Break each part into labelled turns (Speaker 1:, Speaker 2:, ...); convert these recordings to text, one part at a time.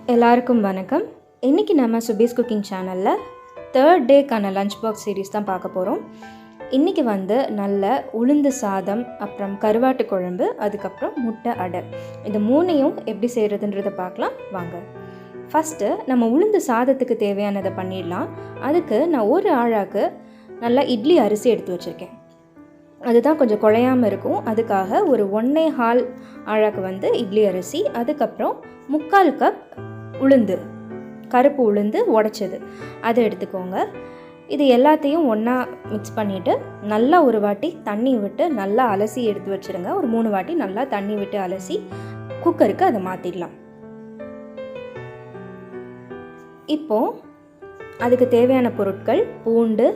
Speaker 1: எல்லாருக்கும் வணக்கம். இன்றைக்கி நம்ம சுபீஸ் குக்கிங் சேனலில் 3rd டேக்கான லஞ்ச் பாக்ஸ் சீரீஸ் தான் பார்க்க போகிறோம். இன்றைக்கி நல்ல உளுந்து சாதம், அப்புறம் கருவாட்டு குழம்பு, அதுக்கப்புறம் முட்டை அடை, இந்த மூணையும் எப்படி செய்கிறதுன்றதை பார்க்கலாம் வாங்க. ஃபஸ்ட்டு நம்ம உளுந்து சாதத்துக்கு தேவையானதை பண்ணிடலாம். அதுக்கு நான் ஒரு ஆழாக்கு நல்லா இட்லி அரிசி எடுத்து வச்சுருக்கேன். அதுதான் கொஞ்சம் குழையாமல் இருக்கும். அதுக்காக ஒரு 1.25 ஆழாக்கு இட்லி அரிசி, அதுக்கப்புறம் 3/4 கப் உளுந்து, கருப்பு உளுந்து உடைச்சது, அதை எடுத்துக்கோங்க. இது எல்லாத்தையும் ஒன்றா மிக்ஸ் பண்ணிவிட்டு நல்லா ஒரு வாட்டி தண்ணி விட்டு நல்லா அலசி எடுத்து வச்சுருங்க. ஒரு 3 வாட்டி நல்லா தண்ணி விட்டு அலசி குக்கருக்கு அதை மாற்றிடலாம். இப்போது அதுக்கு தேவையான பொருட்கள் பூண்டு,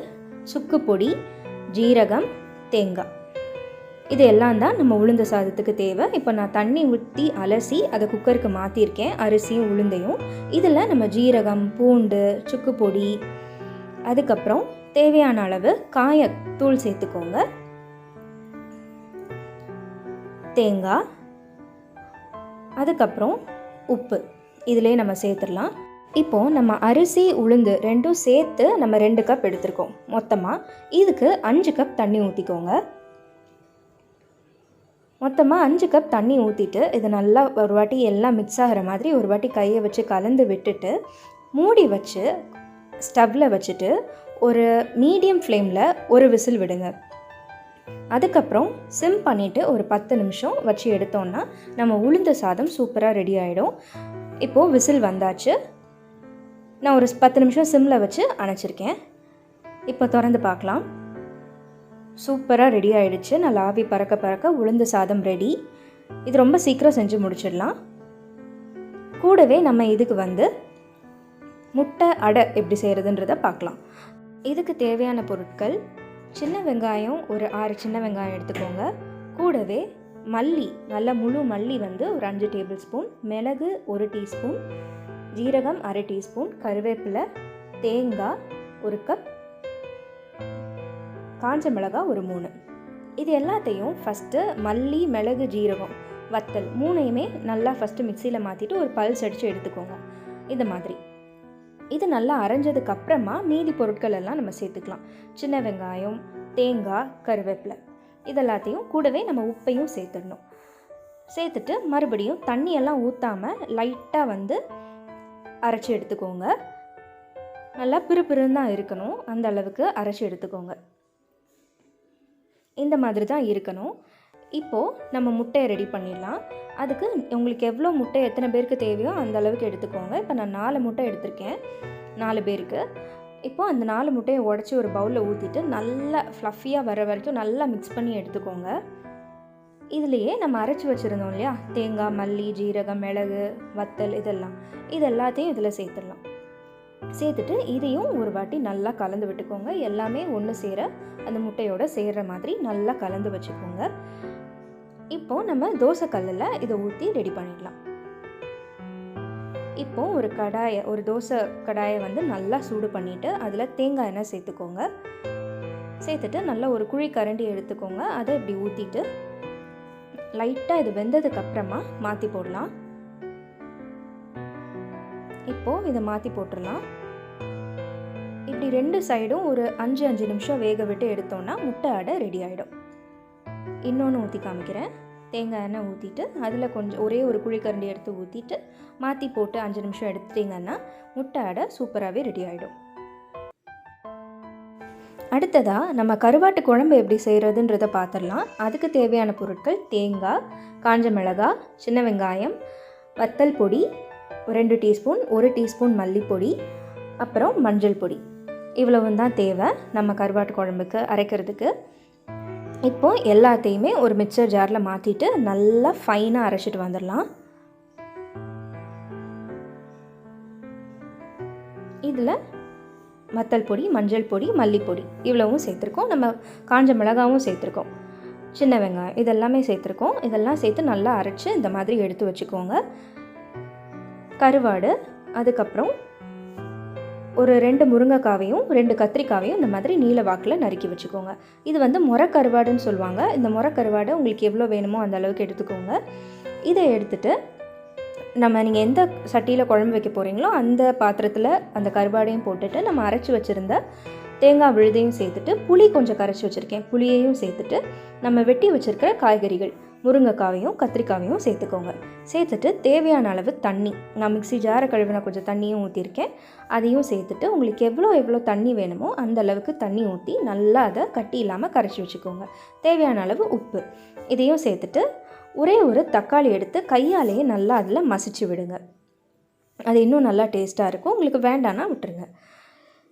Speaker 1: சுக்கு பொடி, ஜீரகம், தேங்காய், இது எல்லாம் தான் நம்ம உளுந்து சாதத்துக்கு தேவை. இப்போ நான் தண்ணி ஊற்றி அலசி அதை குக்கருக்கு மாற்றிருக்கேன், அரிசியும் உளுந்தையும். இதில் நம்ம ஜீரகம், பூண்டு, சுக்கு பொடி, அதுக்கப்புறம் தேவையான அளவு காயத்தூள் சேர்த்துக்கோங்க, தேங்காய், அதுக்கப்புறம் உப்பு இதிலே நம்ம சேர்த்துடலாம். இப்போது நம்ம அரிசி உளுந்து ரெண்டும் சேர்த்து நம்ம 2 கப் எடுத்துருக்கோம் மொத்தமாக. இதுக்கு 5 கப் தண்ணி ஊற்றிக்கோங்க. மொத்தமாக 5 கப் தண்ணி ஊற்றிட்டு இது நல்லா ஒரு வாட்டி எல்லாம் மிக்ஸ் ஆகிற மாதிரி ஒரு வாட்டி கையை வச்சு கலந்து விட்டுட்டு மூடி வச்சு ஸ்டவ்வில் வச்சுட்டு ஒரு மீடியம் ஃப்ளேமில் ஒரு விசில் விடுங்க. அதுக்கப்புறம் சிம் பண்ணிவிட்டு ஒரு 10 நிமிஷம் வச்சு எடுத்தோன்னா நம்ம உளுந்த சாதம் சூப்பராக ரெடி ஆகிடும். இப்போது விசில் வந்தாச்சு. நான் ஒரு 10 நிமிஷம் சிம்மில் வச்சு அணைச்சிருக்கேன். இப்போ திறந்து பார்க்கலாம். சூப்பராக ரெடி ஆகிடுச்சு. நல்லா ஆவி பறக்க பறக்க உளுந்து சாதம் ரெடி. இது ரொம்ப சீக்கிரம் செஞ்சு முடிச்சிடலாம். கூடவே நம்ம இதுக்கு முட்டை அடை எப்படி செய்கிறதுன்றதை பார்க்கலாம். இதுக்கு தேவையான பொருட்கள்: சின்ன வெங்காயம் ஒரு 6 சின்ன வெங்காயம் எடுத்துக்கோங்க. கூடவே மல்லி, நல்ல முழு மல்லி ஒரு 5 டேபிள் ஸ்பூன், மிளகு 1 டீஸ்பூன், ஜீரகம் 1/2 டீஸ்பூன், கருவேப்பிலை, தேங்காய் 1 கப், காஞ்ச மிளகாய் ஒரு 3. இது எல்லாத்தையும் ஃபஸ்ட்டு மல்லி, மிளகு, ஜீரகம், வத்தல் மூணையுமே நல்லா ஃபஸ்ட்டு மிக்சியில் மாற்றிட்டு ஒரு பல்ஸ் அடித்து எடுத்துக்கோங்க. இந்த மாதிரி இது நல்லா அரைஞ்சதுக்கப்புறமா மீதி பொருட்கள் எல்லாம் நம்ம சேர்த்துக்கலாம். சின்ன வெங்காயம், தேங்காய், கருவேப்பிலை, இதெல்லாத்தையும் கூடவே நம்ம உப்பையும் சேர்த்துடணும். சேர்த்துட்டு மறுபடியும் தண்ணியெல்லாம் ஊற்றாமல் லைட்டாக அரைச்சி எடுத்துக்கோங்க. நல்லா பிறுபிறுன்னு தான் இருக்கணும், அந்த அளவுக்கு அரைச்சி எடுத்துக்கோங்க. இந்த மாதிரி தான் இருக்கணும். இப்போது நம்ம முட்டையை ரெடி பண்ணிடலாம். அதுக்கு உங்களுக்கு எவ்வளோ முட்டை எத்தனை பேருக்கு தேவையோ அந்த அளவுக்கு எடுத்துக்கோங்க. இப்போ நான் 4 முட்டை எடுத்திருக்கேன் 4 பேருக்கு. இப்போது அந்த 4 முட்டையை உடச்சி ஒரு பவுலில் ஊற்றிட்டு நல்லா ஃப்ளஃபியாக வர வரைக்கும் நல்லா மிக்ஸ் பண்ணி எடுத்துக்கோங்க. இதுலேயே நம்ம அரைச்சி வச்சுருந்தோம் இல்லையா, தேங்காய், மல்லி, ஜீரகம், மிளகு, வத்தல், இது எல்லாத்தையும் இதில் சேர்த்துடலாம். சேர்த்துட்டு இதையும் ஒரு வாட்டி நல்லா கலந்து விட்டுக்கோங்க. எல்லாமே ஒன்று சேர அந்த முட்டையோட சேர்கிற மாதிரி நல்லா கலந்து வச்சுக்கோங்க. இப்போது நம்ம தோசை கல்லில் இதை ஊற்றி ரெடி பண்ணிடலாம். இப்போது ஒரு தோசை கடாயை நல்லா சூடு பண்ணிவிட்டு அதில் தேங்காய் எண்ணெய் சேர்த்துக்கோங்க. சேர்த்துட்டு நல்லா ஒரு குழி கரண்டி எடுத்துக்கோங்க. அதை இப்படி ஊற்றிட்டு லைட்டாக இது வெந்ததுக்கப்புறமா மாற்றி போடலாம். இப்போது இதை மாற்றி போட்டுடலாம். இப்படி 2 சைடும் ஒரு 5 நிமிஷம் வேக விட்டு எடுத்தோன்னா முட்டை அடை ரெடி ஆகிடும். இன்னொன்று ஊற்றி காமிக்கிறேன். தேங்காய் எண்ணெய் ஊற்றிட்டு அதில் கொஞ்சம் ஒரே ஒரு குழிக்கரண்டி எடுத்து ஊற்றிட்டு மாற்றி போட்டு 5 நிமிஷம் எடுத்துட்டிங்கன்னா முட்டை அடை சூப்பராகவே ரெடி ஆகிடும். அடுத்ததாக நம்ம கருவாட்டு குழம்பு எப்படி செய்கிறதுன்றதை பார்த்துடலாம். அதுக்கு தேவையான பொருட்கள்: தேங்காய், காஞ்ச மிளகாய், சின்ன வெங்காயம், வத்தல் பொடி 2 டீஸ்பூன், 1 டீஸ்பூன் மல்லிப்பொடி, அப்புறம் மஞ்சள் பொடி. இவ்வளவு தான் தேவை நம்ம கருவாட்டு குழம்புக்கு அரைக்கிறதுக்கு. இப்போது எல்லாத்தையுமே ஒரு மிக்சர் ஜாரில் மாற்றிட்டு நல்லா ஃபைனாக அரைச்சிட்டு வந்துடலாம். இதில் வத்தல் பொடி, மஞ்சள் பொடி, மல்லிப்பொடி இவ்வளவும் சேர்த்துருக்கோம். நம்ம காஞ்ச மிளகாவும் சேர்த்துருக்கோம், சின்ன வெங்காயம் இதெல்லாமே சேர்த்துருக்கோம். இதெல்லாம் சேர்த்து நல்லா அரைச்சி இந்த மாதிரி எடுத்து வச்சுக்கோங்க. கருவாடு, அதுக்கப்புறம் ஒரு 2 முருங்கைக்காவையும் 2 கத்திரிக்காவையும் இந்த மாதிரி நீல வாக்கில் நறுக்கி வச்சுக்கோங்க. இது முறை கருவாடுன்னு சொல்லுவாங்க. இந்த முறை கருவாடு உங்களுக்கு எவ்வளோ வேணுமோ அந்த அளவுக்கு எடுத்துக்கோங்க. இதை எடுத்துகிட்டு நீங்கள் எந்த சட்டியில் குழம்பு வைக்க போகிறீங்களோ அந்த பாத்திரத்தில் அந்த கருவாடையும் போட்டுட்டு நம்ம அரைச்சி வச்சுருந்த தேங்காய் விழுதையும் சேர்த்துட்டு புளி கொஞ்சம் கரைச்சி வச்சுருக்கேன், புளியையும் சேர்த்துட்டு நம்ம வெட்டி வச்சுருக்கிற காய்கறிகள் முருங்கைக்காவையும் கத்திரிக்காவையும் சேர்த்துக்கோங்க. சேர்த்துட்டு தேவையான அளவு தண்ணி, நான் மிக்ஸி ஜாரை கழுவின கொஞ்சம் தண்ணியும் ஊற்றிருக்கேன், அதையும் சேர்த்துட்டு உங்களுக்கு எவ்வளோ தண்ணி வேணுமோ அந்த அளவுக்கு தண்ணி ஊற்றி நல்லா அதை கட்டி இல்லாமல் கரைச்சி வச்சுக்கோங்க. தேவையான அளவு உப்பு இதையும் சேர்த்துட்டு ஒரே ஒரு தக்காளி எடுத்து கையாலேயே நல்லா அதில் மசிச்சு விடுங்க. அது இன்னும் நல்லா டேஸ்ட்டாக இருக்கும். உங்களுக்கு வேண்டான்னா விட்டுருங்க.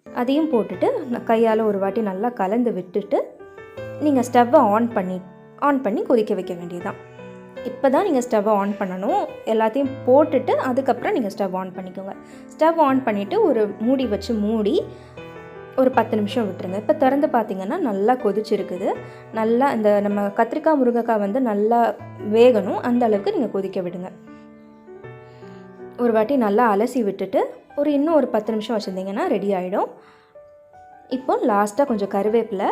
Speaker 1: அதையும் போட்டுட்டு கையால் ஒரு வாட்டி நல்லா கலந்து விட்டுட்டு நீங்கள் ஸ்டவ்வை ஆன் பண்ணி கொதிக்க வைக்க வேண்டியதுதான். இப்போ தான் நீங்கள் ஸ்டவ்வை ஆன் பண்ணணும். எல்லாத்தையும் போட்டுட்டு அதுக்கப்புறம் நீங்கள் ஸ்டவ் ஆன் பண்ணிக்கோங்க. ஸ்டவ் ஆன் பண்ணிவிட்டு ஒரு மூடி வச்சு மூடி ஒரு 10 நிமிஷம் விட்டுருங்க. இப்போ திறந்து பார்த்திங்கன்னா நல்லா கொதிச்சிருக்குது. நல்லா இந்த நம்ம கத்திரிக்காய் முருங்கைக்காய் வந்து நல்லா வேகணும், அந்த அளவுக்கு நீங்கள் கொதிக்க விடுங்க. ஒரு வாட்டி நல்லா அலசி விட்டுட்டு இன்னும் ஒரு 10 நிமிஷம் வச்சுருந்தீங்கன்னா ரெடி ஆகிடும். இப்போ லாஸ்ட்டாக கொஞ்சம் கருவேப்பிலை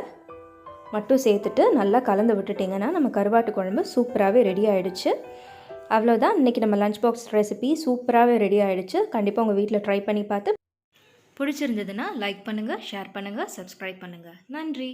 Speaker 1: மட்டும் சேர்த்துட்டு நல்லா கலந்து விட்டுட்டிங்கன்னா நம்ம கருவாட்டு குழம்பு சூப்பராகவே ரெடி ஆகிடுச்சு. அவ்வளோதான், இன்றைக்கி நம்ம லஞ்ச் பாக்ஸ் ரெசிபி சூப்பராகவே ரெடி ஆகிடுச்சு. கண்டிப்பாக உங்கள் வீட்டில் ட்ரை பண்ணி பார்த்து பிடிச்சிருந்ததுன்னா லைக் பண்ணுங்கள், ஷேர் பண்ணுங்கள், சப்ஸ்கிரைப் பண்ணுங்கள். நன்றி.